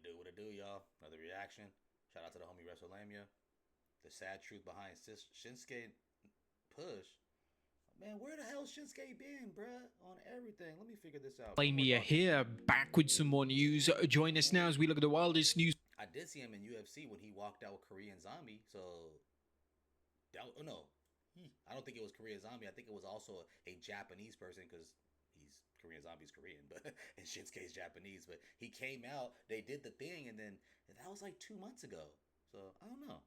What it do, y'all? Another reaction. Shout out to the homie wrestlelamia. The sad truth behind Shinsuke push. Man, where the hell Shinsuke been, bruh? On everything. Let me figure this out. Lamia here, back with some more news. Join us now as we look at the wildest news. I did see him in UFC when he walked out with Korean Zombie. So, no, I don't think it was Korean Zombie. I think it was also a Japanese person because Korean Zombie's Korean, but and Shinsuke's Japanese. But he came out, they did the thing, and then that was like 2 months ago. So I don't know.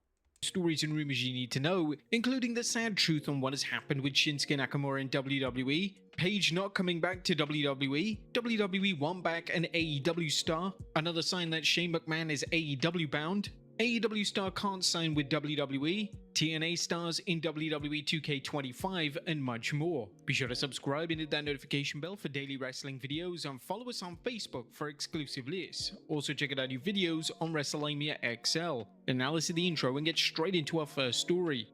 Stories and rumors you need to know, including the sad truth on what has happened with Shinsuke Nakamura in WWE, Paige not coming back to WWE, WWE want back an AEW star, another sign that Shane McMahon is AEW bound, AEW star can't sign with WWE, TNA stars in WWE 2K25, and much more. Be sure to subscribe and hit that notification bell for daily wrestling videos, and follow us on Facebook for exclusive lists. Also check out our new videos on WrestleLamia XL. And now let's see the intro and get straight into our first story.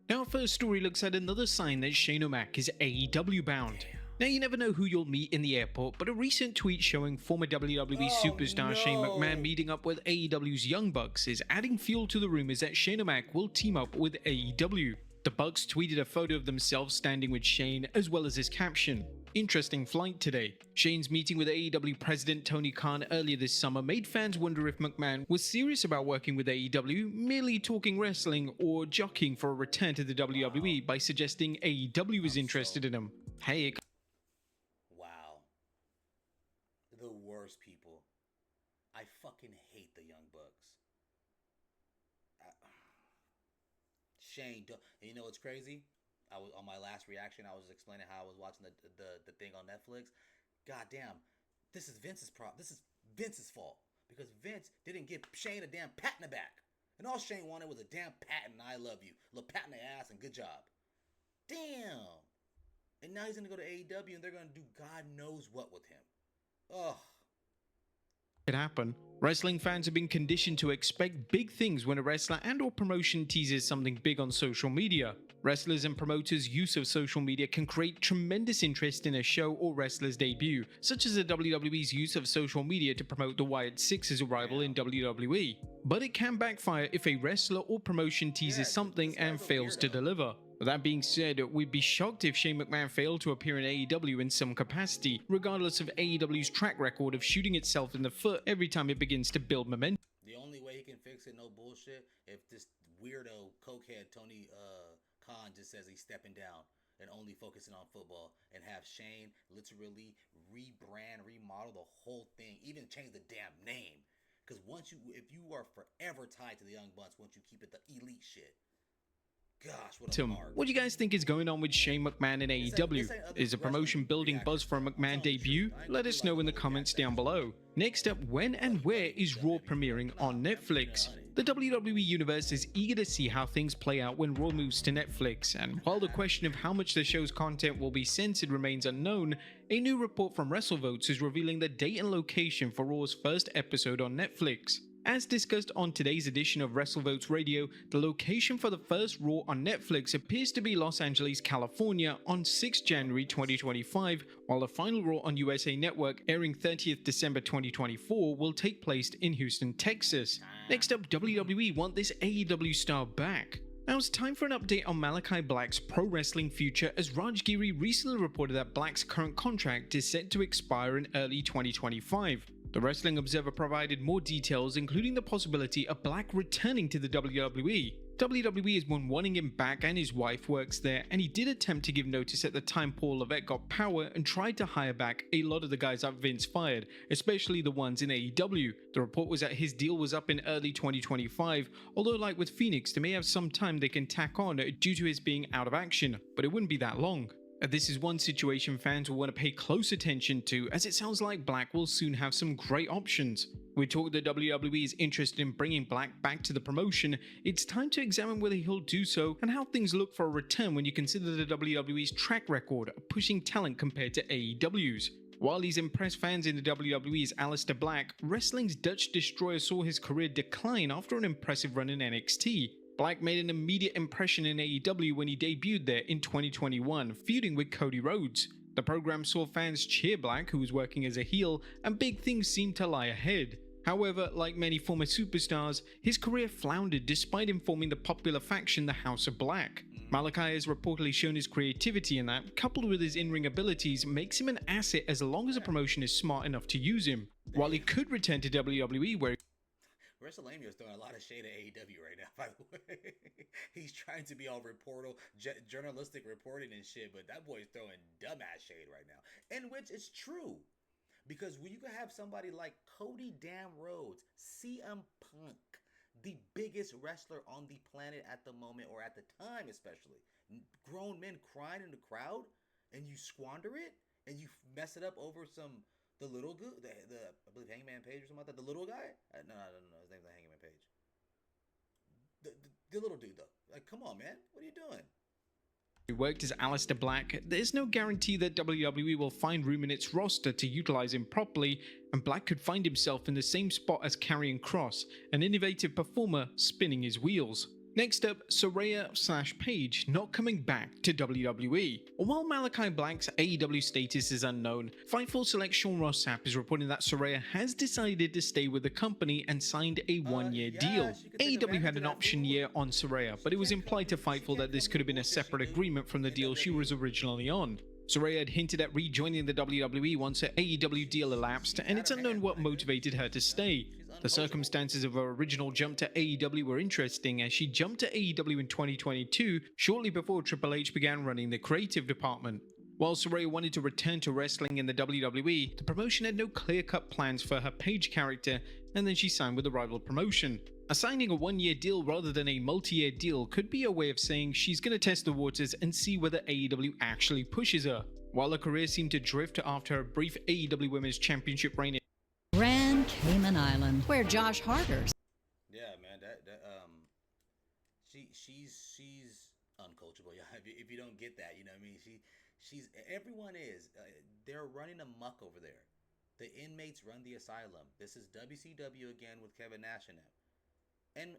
Now our first story looks at another sign that Shane O'Mac is AEW bound. Now, you never know who you'll meet in the airport, but a recent tweet showing former WWE superstar Shane McMahon meeting up with AEW's Young Bucks is adding fuel to the rumors that Shane O'Mac will team up with AEW. The Bucks tweeted a photo of themselves standing with Shane, as well as his caption, "Interesting flight today." Shane's meeting with AEW president Tony Khan earlier this summer made fans wonder if McMahon was serious about working with AEW, merely talking wrestling, or jockeying for a return to the WWE by suggesting AEW was interested in him. Hey, the worst people. I fucking hate the Young Bucks. Shane, and you know what's crazy? I was on my last reaction. I was explaining how I was watching the thing on Netflix. Goddamn, this is Vince's This is Vince's fault because Vince didn't give Shane a damn pat in the back, and all Shane wanted was a damn pat and "I love you," a little pat in the ass and "good job." Damn. And now he's gonna go to AEW and they're gonna do God knows what with him. Ugh. It happen. Wrestling fans have been conditioned to expect big things when a wrestler and or promotion teases something big on social media. Wrestlers and promoters' use of social media can create tremendous interest in a show or wrestler's debut, such as the WWE's use of social media to promote the Wyatt Six's arrival in WWE. But it can backfire if a wrestler or promotion teases something and fails to deliver. That being said, we'd be shocked if Shane McMahon failed to appear in AEW in some capacity, regardless of AEW's track record of shooting itself in the foot every time it begins to build momentum. The only way he can fix it, no bullshit, if this weirdo cokehead Tony Khan just says he's stepping down and only focusing on football, and have Shane literally rebrand, remodel the whole thing, even change the damn name. Because if you are forever tied to the Young Bucks, once you keep it the elite shit. Gosh, what do you guys think is going on with Shane McMahon in AEW? Is the promotion building buzz for a McMahon debut? Let us know in the comments down below. Next up, when and where is Raw premiering on Netflix? The WWE Universe is eager to see how things play out when Raw moves to Netflix, and while the question of how much the show's content will be censored remains unknown, a new report from WrestleVotes is revealing the date and location for Raw's first episode on Netflix. As discussed on today's edition of WrestleVotes Radio, the location for the first Raw on Netflix appears to be Los Angeles, California on 6 January 2025, while the final Raw on USA Network, airing 30th December 2024, will take place in Houston, Texas. Next up, WWE want this AEW star back. Now it's time for an update on Malachi Black's pro wrestling future, as Raj Giri recently reported that Black's current contract is set to expire in early 2025. The Wrestling Observer provided more details, including the possibility of Black returning to the WWE. WWE has been wanting him back, and his wife works there, and he did attempt to give notice at the time Paul Levesque got power and tried to hire back a lot of the guys that Vince fired, especially the ones in AEW. The report was that his deal was up in early 2025, although like with Phoenix, they may have some time they can tack on due to his being out of action, but it wouldn't be that long. This is one situation fans will want to pay close attention to, as it sounds like Black will soon have some great options. With talk that WWE is interested in bringing Black back to the promotion, it's time to examine whether he'll do so and how things look for a return when you consider the WWE's track record of pushing talent compared to AEW's. While he's impressed fans in the WWE's Aleister Black, wrestling's Dutch Destroyer saw his career decline after an impressive run in NXT. Black made an immediate impression in AEW when he debuted there in 2021, feuding with Cody Rhodes. The program saw fans cheer Black, who was working as a heel, and big things seemed to lie ahead. However, like many former superstars, his career floundered despite him forming the popular faction the House of Black. Malachi has reportedly shown his creativity in that, coupled with his in-ring abilities, makes him an asset as long as a promotion is smart enough to use him. While he could return to WWE where WrestleLamia is throwing a lot of shade at AEW right now, by the way. He's trying to be all journalistic reporting and shit, but that boy's throwing dumbass shade right now. In which it's true. Because when you can have somebody like Cody Damn Rhodes, CM Punk, the biggest wrestler on the planet at the moment, or at the time especially, grown men crying in the crowd, and you squander it, and you mess it up over the little dude, I believe Hangman Page or something like that, the little guy? No, his name's not Hangman Page. The little dude though, like, come on man, what are you doing? He worked as Aleister Black. There's no guarantee that WWE will find room in its roster to utilize him properly, and Black could find himself in the same spot as Karrion Kross, an innovative performer spinning his wheels. Next up, Saraya/Page not coming back to WWE. While Malachi Black's AEW status is unknown, Fightful Select Sean Ross Sapp is reporting that Saraya has decided to stay with the company and signed a one-year deal. AEW had an option year on Saraya, but it was implied to Fightful that this could have been a separate agreement from the deal she was originally on. Saraya had hinted at rejoining the WWE once her AEW deal elapsed, and it's unknown what motivated her to stay. The circumstances of her original jump to AEW were interesting, as she jumped to AEW in 2022, shortly before Triple H began running the creative department. While Saraya wanted to return to wrestling in the WWE, the promotion had no clear-cut plans for her Page character, and then she signed with a rival promotion. Assigning a one-year deal rather than a multi-year deal could be a way of saying she's going to test the waters and see whether AEW actually pushes her. While her career seemed to drift after her brief AEW Women's Championship reign Grand Cayman Island, where Josh Harder's. Yeah, man, she's uncoachable. Yeah, if you don't get that, you know what I mean. She's everyone is. They're running amok over there. The inmates run the asylum. This is WCW again with Kevin Nash in it.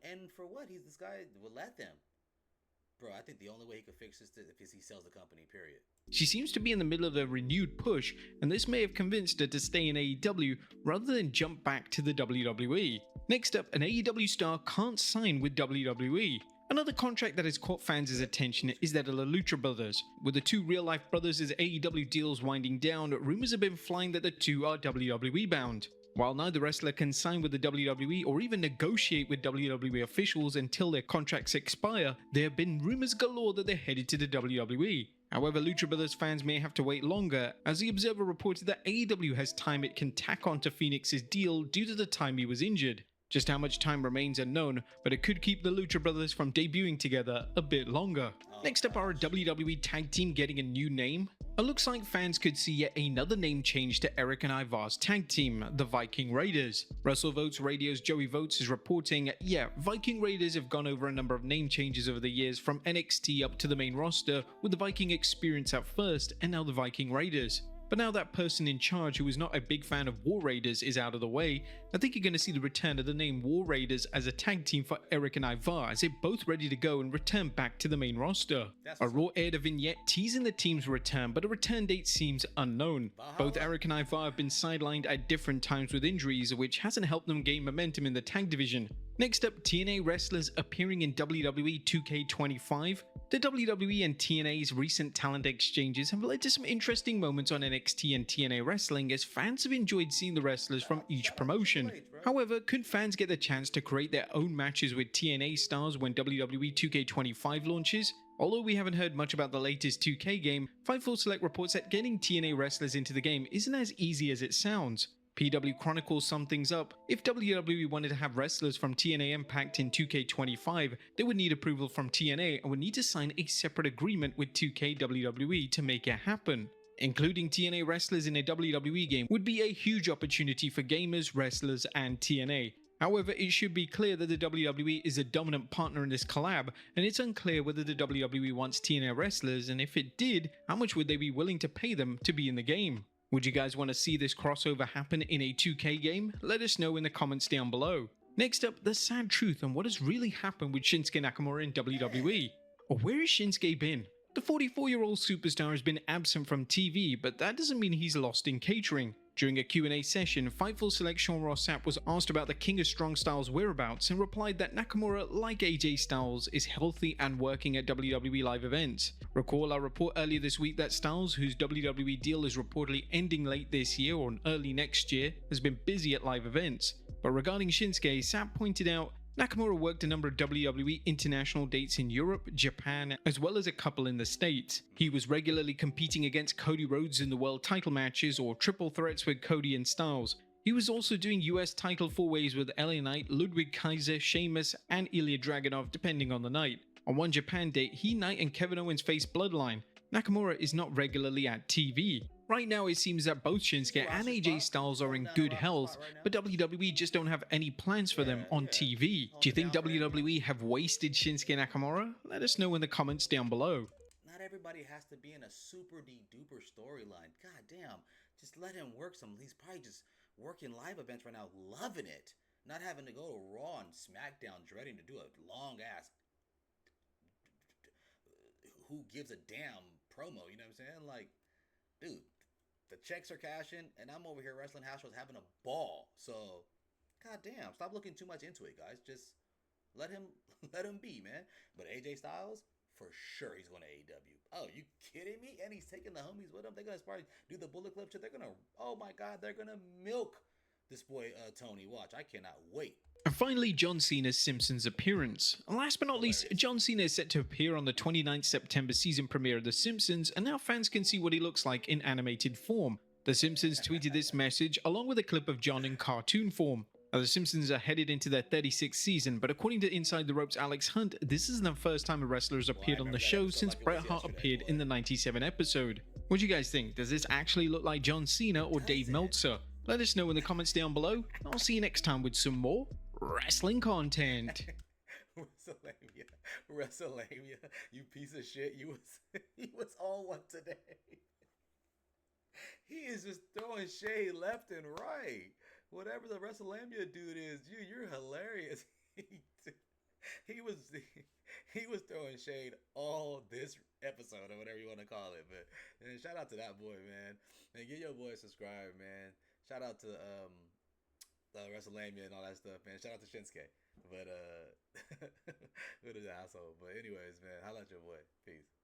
And for what? This guy will let them. Bro, I think the only way he could fix this is he sells the company, period. She seems to be in the middle of a renewed push, and this may have convinced her to stay in AEW rather than jump back to the WWE. Next up, an AEW star can't sign with WWE. Another contract that has caught fans' attention is that of the Lucha Brothers. With the two real-life brothers' AEW deals winding down, rumors have been flying that the two are WWE bound. While neither wrestler can sign with the WWE or even negotiate with WWE officials until their contracts expire, there have been rumors galore that they're headed to the WWE. However, Lucha Brothers fans may have to wait longer, as The Observer reported that AEW has time it can tack on to Phoenix's deal due to the time he was injured. Just how much time remains unknown, but it could keep the Lucha Brothers from debuting together a bit longer. Next up, are a WWE tag team getting a new name? It looks like fans could see yet another name change to Eric and Ivar's tag team, the Viking Raiders. WrestleVotes Radio's Joey Votes is reporting, Viking Raiders have gone over a number of name changes over the years from NXT up to the main roster, with the Viking Experience at first and now the Viking Raiders. But now that person in charge, who is not a big fan of War Raiders, is out of the way, I think you're going to see the return of the name War Raiders as a tag team for Eric and Ivar, as they're both ready to go and return back to the main roster. A Raw aired a vignette teasing the team's return, but a return date seems unknown. Both Eric and Ivar have been sidelined at different times with injuries, which hasn't helped them gain momentum in the tag division. Next up, TNA wrestlers appearing in WWE 2K25. The WWE and TNA's recent talent exchanges have led to some interesting moments on NXT and TNA wrestling, as fans have enjoyed seeing the wrestlers from each promotion. However, could fans get the chance to create their own matches with TNA stars when WWE 2K25 launches? Although we haven't heard much about the latest 2K game, Fightful Select reports that getting TNA wrestlers into the game isn't as easy as it sounds. PW Chronicles sum things up. If WWE wanted to have wrestlers from TNA Impact in 2K25, they would need approval from TNA and would need to sign a separate agreement with 2K WWE to make it happen. Including TNA wrestlers in a WWE game would be a huge opportunity for gamers, wrestlers, and TNA. However, it should be clear that the WWE is a dominant partner in this collab, and it's unclear whether the WWE wants TNA wrestlers, and if it did, how much would they be willing to pay them to be in the game? Would you guys want to see this crossover happen in a 2K game? Let us know in the comments down below. Next up, the sad truth on what has really happened with Shinsuke Nakamura in WWE. Or where has Shinsuke been? The 44-year-old superstar has been absent from TV, but that doesn't mean he's lost in catering. During a Q&A session, Fightful select Sean Ross Sapp was asked about the King of Strong Styles' whereabouts and replied that Nakamura, like AJ Styles, is healthy and working at WWE live events. Recall our report earlier this week that Styles, whose WWE deal is reportedly ending late this year or early next year, has been busy at live events. But regarding Shinsuke, Sapp pointed out, Nakamura worked a number of WWE international dates in Europe, Japan, as well as a couple in the States. He was regularly competing against Cody Rhodes in the world title matches or triple threats with Cody and Styles. He was also doing US title four-ways with LA Knight, Ludwig Kaiser, Sheamus, and Ilya Dragunov depending on the night. On one Japan date, he, Knight, and Kevin Owens faced Bloodline. Nakamura is not regularly at TV. Right now it seems that both Shinsuke and AJ Styles are in good health, but WWE just don't have any plans for them on TV. Do you think WWE have wasted Shinsuke Nakamura? Let us know in the comments down below. Not everybody has to be in a super duper storyline. God damn, just let him work some. He's probably just working live events right now, loving it. Not having to go to Raw and SmackDown, dreading to do a long ass who gives a damn promo, you know what I'm saying? Like, dude, the checks are cashing, and I'm over here wrestling house shows having a ball. So, goddamn, stop looking too much into it, guys. Just let him be, man. But AJ Styles, for sure, he's going to AEW. Oh, you kidding me? And he's taking the homies with him. They're gonna probably do the Bullet Club shit. They're gonna, oh my god, they're gonna milk this boy Tony. Watch, I cannot wait. And finally, John Cena's Simpsons appearance. And last but not least, John Cena is set to appear on the 29th September season premiere of The Simpsons, and now fans can see what he looks like in animated form. The Simpsons tweeted this message along with a clip of John in cartoon form. Now, The Simpsons are headed into their 36th season, but according to Inside the Ropes' Alex Hunt, this isn't the first time a wrestler has appeared on the show since Bret Hart appeared in the 97 episode. What do you guys think? Does this actually look like John Cena or Dave Meltzer? Let us know in the comments down below. I'll see you next time with some more wrestling content. WrestleLamia, you piece of shit. He was on one today. He is just throwing shade left and right. Whatever the WrestleLamia dude is, you're hilarious. He was throwing shade all this episode or whatever you want to call it. But and shout out to that boy, man. And get your boy subscribed, man. Shout out to WrestleLamia and all that stuff, man. Shout out to Shinsuke. But what an asshole. But anyways, man, holla at your boy. Peace.